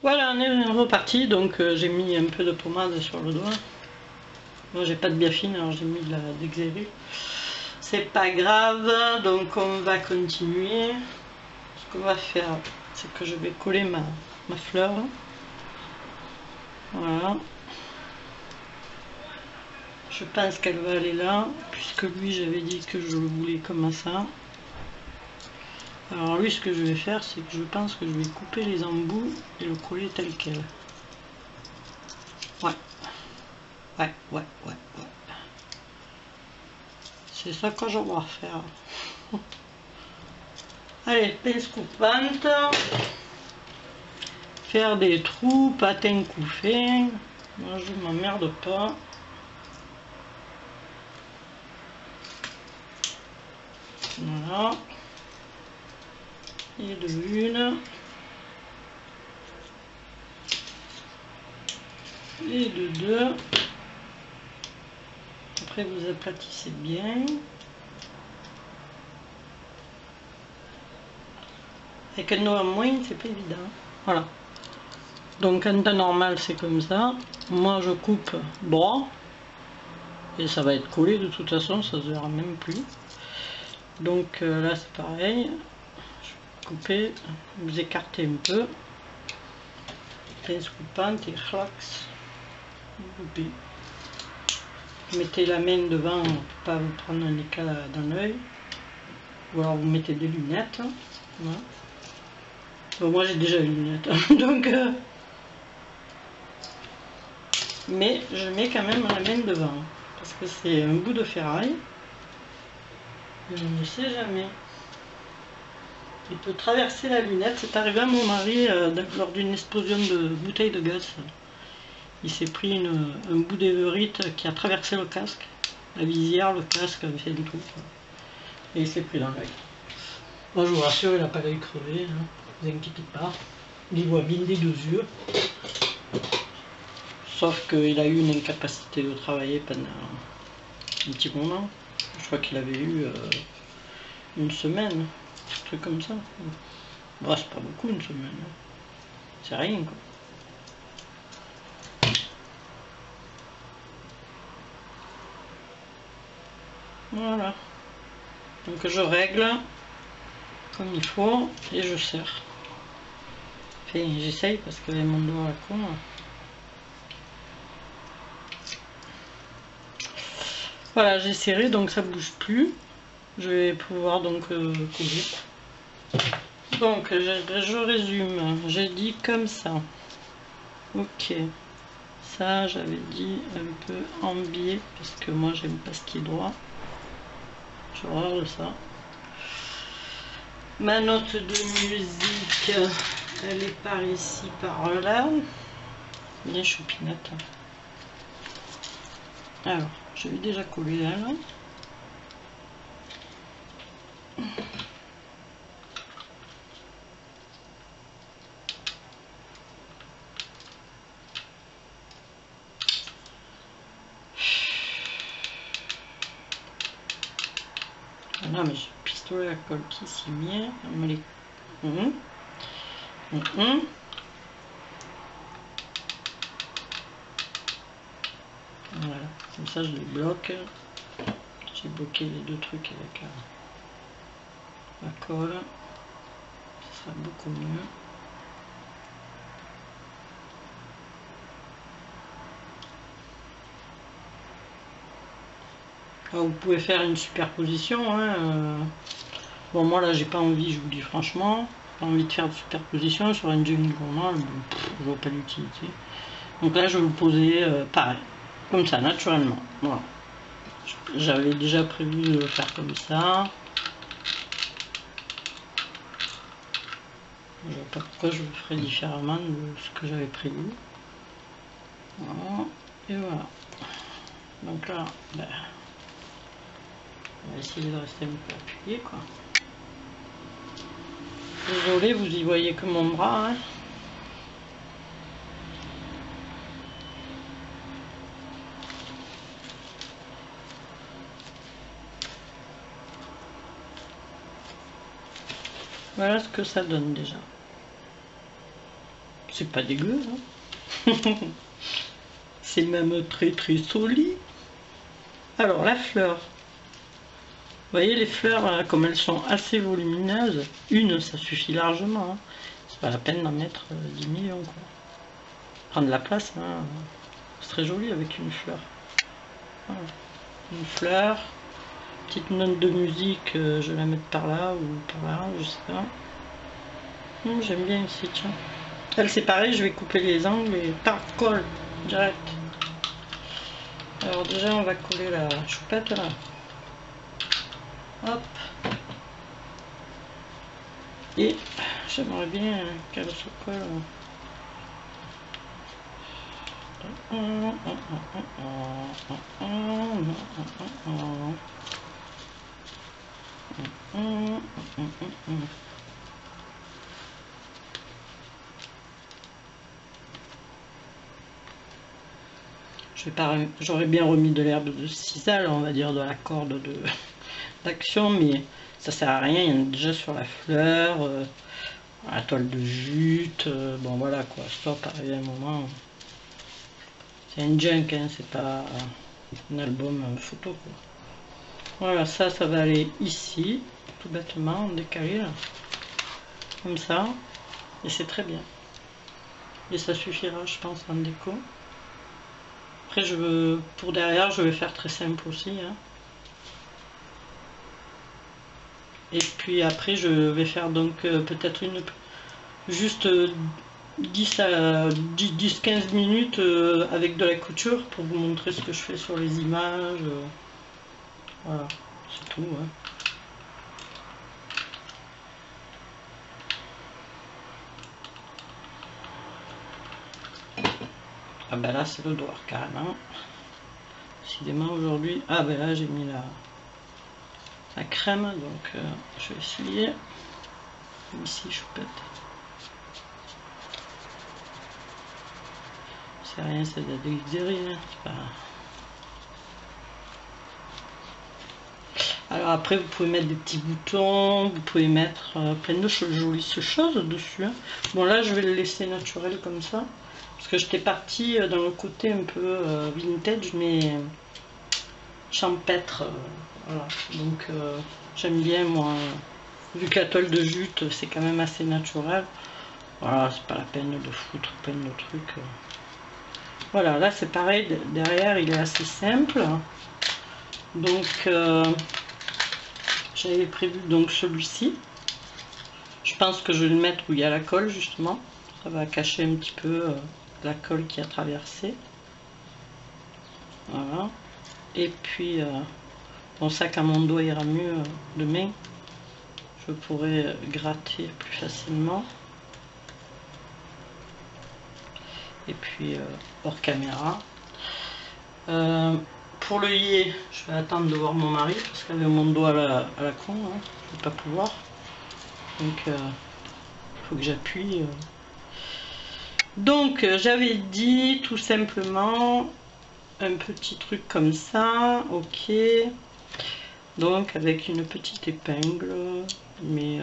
Voilà, on est reparti, donc j'ai mis un peu de pommade sur le doigt. Moi j'ai pas de biafine, alors j'ai mis de la d'Exéru. C'est pas grave, donc on va continuer. Ce qu'on va faire, c'est que je vais coller ma fleur. Voilà. Je pense qu'elle va aller là, puisque lui j'avais dit que je le voulais comme ça. Alors lui, ce que je vais faire, c'est que je pense que je vais couper les embouts et le coller tel quel. Ouais. Ouais. C'est ça que je vais faire. Allez, pince coupante. Faire des trous, patins couffés. Moi, je m'emmerde pas. Voilà. Et de une. Et de deux. Après, vous aplatissez bien. Avec un doigt en moins, c'est pas évident. Voilà. Donc en temps normal, c'est comme ça. Moi, je coupe droit. Et ça va être collé de toute façon, ça se verra même plus. Donc là, c'est pareil. Je vais couper, vous écartez un peu. Pince coupante et relax. Coupez. Mettez la main devant pour pas vous prendre un éclat dans l'œil. Ou alors vous mettez des lunettes. Voilà. Bon, moi j'ai déjà les lunettes, donc mais je mets quand même la main devant parce que c'est un bout de ferraille. Je ne sais jamais. Il peut traverser la lunette. C'est arrivé à mon mari lors d'une explosion de bouteille de gaz. Il s'est pris un bout d'éverite qui a traversé le casque. La visière, le casque avait fait du trou. Et il s'est pris dans l'œil. Moi je vous rassure, il n'a pas l'œil crevé, hein. Ne vous inquiétez pas. Il voit bien des deux yeux. Sauf qu'il a eu une incapacité de travailler pendant un petit moment. Je crois qu'il avait eu une semaine, un truc comme ça. Bon, c'est pas beaucoup une semaine. C'est rien quoi. Voilà. Donc je règle comme il faut et je serre. Enfin, j'essaye parce que mon doigt à la con. Voilà, j'ai serré donc ça bouge plus. Je vais pouvoir donc coller. Donc je résume. J'ai dit comme ça. Ok. Ça j'avais dit un peu en biais parce que moi j'aime pas ce qui est droit. J'ai horreur de ça. Ma note de musique, elle est par ici, par là. Bien choupinette. Alors, je vais déjà coller là. Voilà, mais j'ai le pistolet à colle qui s'y met. On me les... Voilà, comme ça je les bloque. J'ai bloqué les deux trucs avec la colle. Ce sera beaucoup mieux. Alors, vous pouvez faire une superposition. Hein, Bon, moi là j'ai pas envie, je vous dis franchement. Pas envie de faire de superposition sur un jean normal. Je vois pas l'utilité. Donc là je vais le poser pareil. Comme ça, naturellement. Voilà. J'avais déjà prévu de le faire comme ça. Je ne vois pas pourquoi je le ferais différemment de ce que j'avais prévu. Voilà. Et voilà. Donc là, ben, on va essayer de rester un peu appuyé, quoi. Désolé, vous y voyez que mon bras, hein. Voilà ce que ça donne déjà. C'est pas dégueu, hein. C'est même très très solide. Alors la fleur. Vous voyez les fleurs, comme elles sont assez volumineuses, une ça suffit largement. Hein. C'est pas la peine d'en mettre 10 millions. Quoi. Prendre la place, hein. C'est très joli avec une fleur. Voilà. Une fleur, petite note de musique, je vais la mettre par là ou par là, je sais pas. J'aime bien ici, tiens. Elle c'est pareil, je vais couper les angles et par colle, direct. Alors déjà on va coller la choupette là. Hop. Et j'aimerais bien qu'elle se colle. J'aurais bien remis de l'herbe de sisal, on va dire de la corde d'action, mais ça sert à rien, il y en a déjà sur la fleur, la toile de jute, bon voilà quoi, stop, arrivé un moment. C'est un junk, hein, c'est pas un album photo quoi. Voilà, ça va aller ici, tout bêtement, décalé là, comme ça, et c'est très bien. Et ça suffira, je pense, en déco. Après, pour derrière, je vais faire très simple aussi. Hein. Et puis après, je vais faire donc peut-être juste 10-15 minutes avec de la couture pour vous montrer ce que je fais sur les images. Voilà, c'est tout. Hein. Ah ben là c'est le doigt carrément. Décidément aujourd'hui. Ah ben là j'ai mis la crème donc je vais essuyer. Ici choupette. C'est rien, c'est de la délixérie. Hein. Pas... Alors après vous pouvez mettre des petits boutons, vous pouvez mettre plein de jolies choses dessus. Hein. Bon là je vais le laisser naturel comme ça. Parce que j'étais partie dans le côté un peu vintage, mais champêtre. Voilà. Donc j'aime bien, moi, vu que la toile de jute, c'est quand même assez naturel. Voilà, c'est pas la peine de foutre plein de trucs. Voilà, là c'est pareil, derrière il est assez simple. Donc j'avais prévu donc celui-ci. Je pense que je vais le mettre où il y a la colle justement. Ça va cacher un petit peu la colle qui a traversé. Voilà. Et puis bon, ça quand mon doigt ira mieux demain, je pourrai gratter plus facilement. Et puis hors caméra. Pour le lier, je vais attendre de voir mon mari parce qu'avec mon doigt à la con, hein, je ne vais pas pouvoir. Donc il faut que j'appuie. Donc j'avais dit tout simplement un petit truc comme ça, ok. Donc avec une petite épingle, mais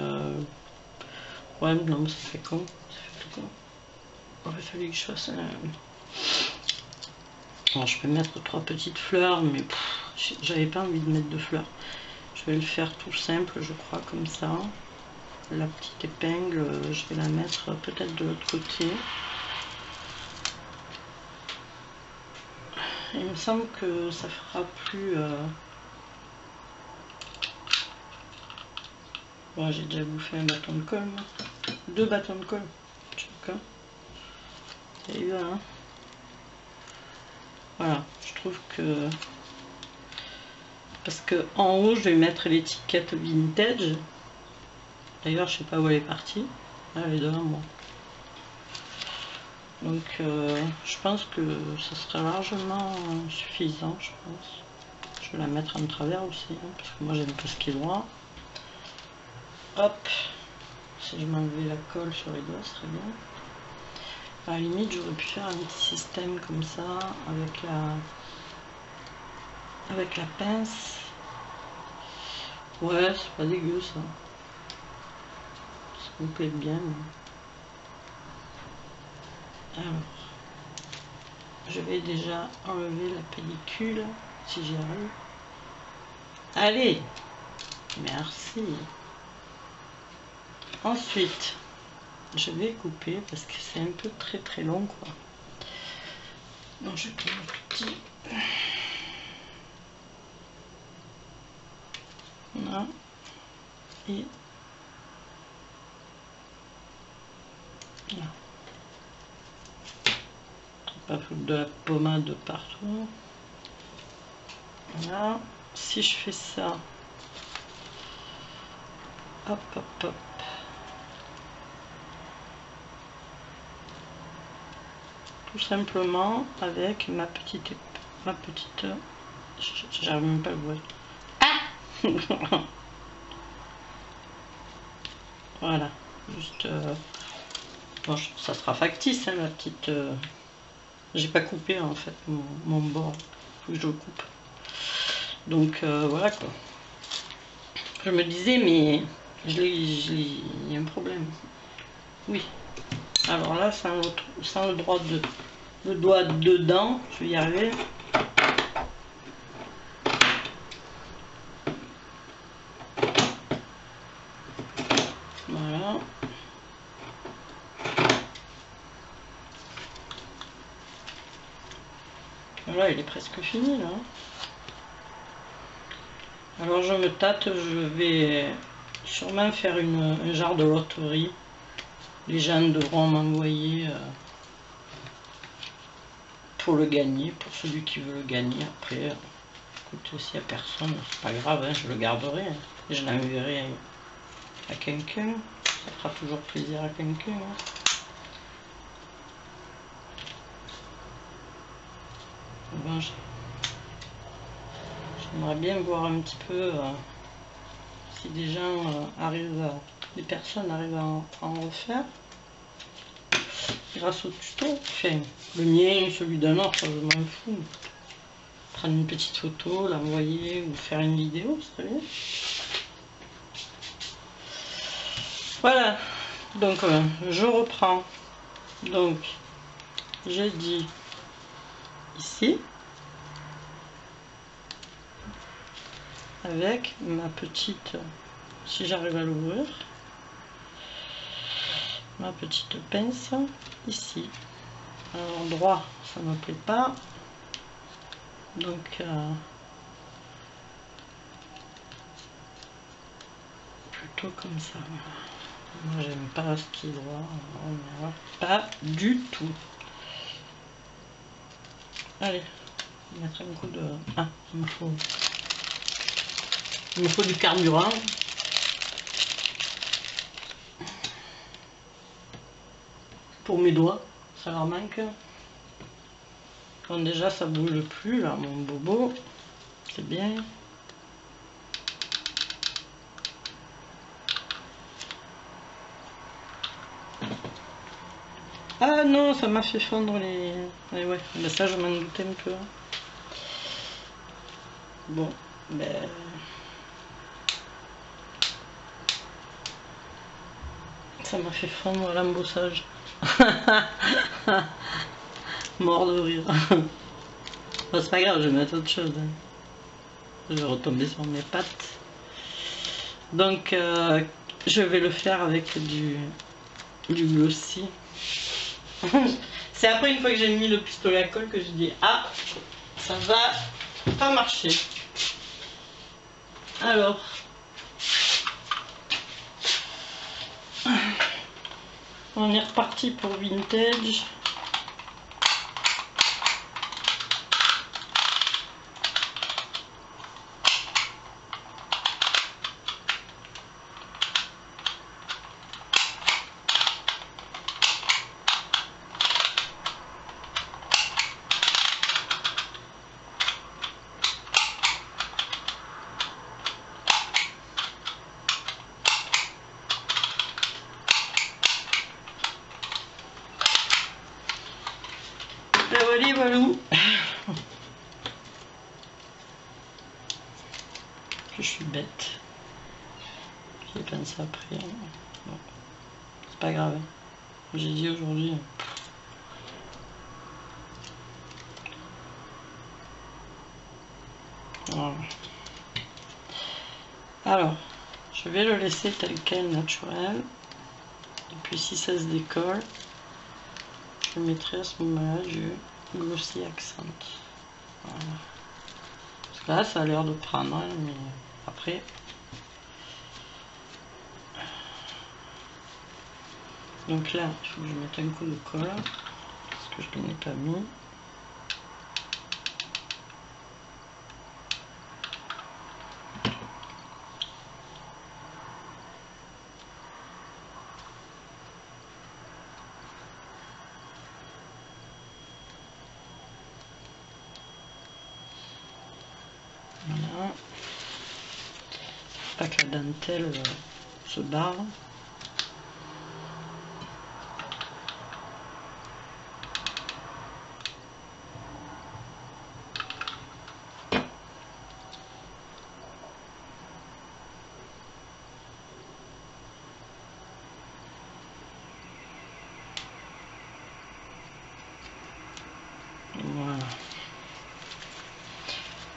ouais non ça fait con, il aurait fallu que je fasse un... Alors je peux mettre 3 petites fleurs, mais j'avais pas envie de mettre de fleurs. Je vais le faire tout simple, je crois, comme ça. La petite épingle, je vais la mettre peut-être de l'autre côté. Il me semble que ça fera plus... Bon, j'ai déjà bouffé un bâton de colle, 2 bâtons de colle. Chacun. C'est évident, hein. Voilà, je trouve que... Parce que en haut, je vais mettre l'étiquette vintage. D'ailleurs, je sais pas où elle est partie. Là, elle est devant moi. Donc, je pense que ça sera largement suffisant, je pense. Je vais la mettre en travers aussi, hein, parce que moi, j'aime pas ce qui est droit. Hop, si je m'enlevais la colle sur les doigts, ce serait bien. À la limite, j'aurais pu faire un petit système comme ça, avec la pince. Ouais, c'est pas dégueu ça. Ça me plaît bien. Mais... Alors, je vais déjà enlever la pellicule, si j'y arrive. Allez, merci. Ensuite, je vais couper parce que c'est un peu très long, quoi. Donc, je prends un petit... Là. Et là. Pas foutre de la pommade partout. Voilà. Si je fais ça, hop, hop, hop. Tout simplement avec ma petite, j'arrive même pas à le voir. Ah. Voilà, juste, bon, ça sera factice, hein, la petite. J'ai pas coupé en fait mon bord, faut que je le coupe. Donc voilà quoi. Je me disais, mais il y a un problème. Oui. Alors là, sans le doigt dedans, je vais y arriver. Voilà. Voilà, il est presque fini là. Alors je me tâte, je vais sûrement faire un genre de loterie. Les gens devront m'envoyer pour le gagner, pour celui qui veut le gagner. Après, écoute, s'il n'y a personne, c'est pas grave, hein, je le garderai. Hein, et je l'enverrai à quelqu'un. Ça fera toujours plaisir à quelqu'un. Hein. Bon, j'aimerais bien voir un petit peu si des gens des personnes arrivent à en refaire grâce au tuto. Enfin, le mien, celui d'un autre, je m'en fous. Prendre une petite photo, l'envoyer ou faire une vidéo, c'est bien. Voilà, donc je reprends. Donc, j'ai dit ici, avec ma petite, si j'arrive à l'ouvrir, ma petite pince ici. Alors droit, ça ne me plaît pas, donc plutôt comme ça. Moi j'aime pas ce qui est droit, pas du tout. Allez, je vais mettre un coup de... Ah, il me faut du carburant. Pour mes doigts, ça leur manque. Quand déjà ça bouge plus là, mon bobo, c'est bien. Ah non, ça m'a fait fondre les... Ouais, ben ça je m'en doutais un peu. Bon, ben... Ça m'a fait fondre l'embossage. Mort de rire. Bon, c'est pas grave, je vais mettre autre chose. Hein. Je vais retomber sur mes pattes. Donc, je vais le faire avec du glossy. C'est après, une fois que j'ai mis le pistolet à colle, que je dis ah, ça va pas marcher. Alors, on est reparti pour vintage. Voilà, voilà. Je suis bête. J'ai pensé après. Bon. C'est pas grave. J'ai dit aujourd'hui. Alors, je vais le laisser tel quel, naturel. Et puis si ça se décolle, je mettrai à ce moment-là du Glossy Accent. Voilà. Parce que là, ça a l'air de prendre, hein, mais après... Donc là, il faut que je mette un coup de colle, parce que je ne l'ai pas mis. Voilà. Pas que la dentelle se barre. Voilà.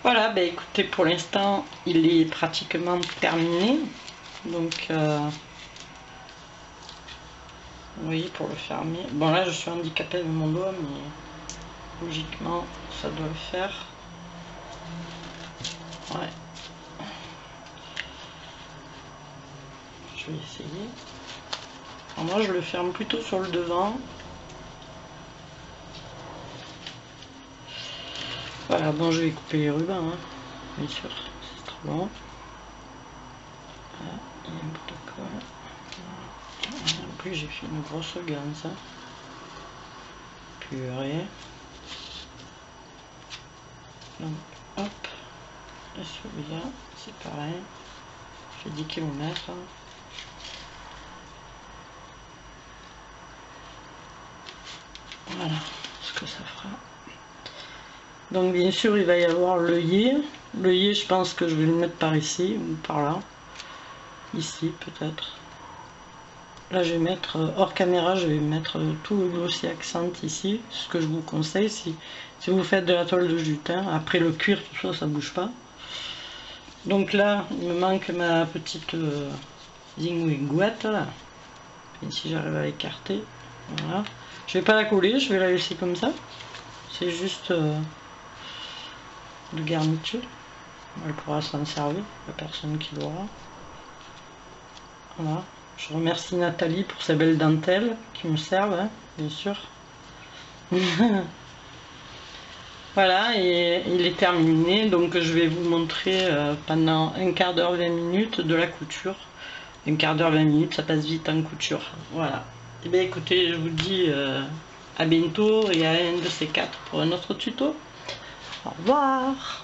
Voilà, ben écoutez, pour l'instant, il est pratiquement terminé. Donc, oui, pour le fermer. Bon, là, je suis handicapée avec mon doigt, mais logiquement, ça doit le faire. Ouais. Je vais essayer. Alors moi, je le ferme plutôt sur le devant. Voilà, bon, je vais couper les rubans, hein, bien sûr, c'est trop long. Voilà, il y a un bout de colle. Voilà. En plus, j'ai fait une grosse ganse. Purée. Donc, hop. Et celui-là, c'est pareil. J'ai 10 km. Voilà ce que ça fera. Donc bien sûr il va y avoir l'œillet. L'œillet, je pense que je vais le mettre par ici ou par là. Ici peut-être. Là je vais mettre hors caméra, je vais mettre tout le Glossy Accent ici. Ce que je vous conseille si vous faites de la toile de jute. Hein. Après le cuir, tout ça, ça bouge pas. Donc là, il me manque ma petite zingouette là. Et si j'arrive à l'écarter, voilà. Je vais pas la coller, je vais la laisser comme ça. C'est juste de garniture. Elle pourra s'en servir, la personne qui l'aura. Voilà. Je remercie Nathalie pour ces belles dentelles qui me servent, hein, bien sûr. Voilà, et il est terminé. Donc je vais vous montrer pendant un quart d'heure, 20 minutes de la couture. Un quart d'heure, 20 minutes, ça passe vite en couture. Voilà. Et bien écoutez, je vous dis à bientôt et à un de ces quatre pour un autre tuto. Au revoir.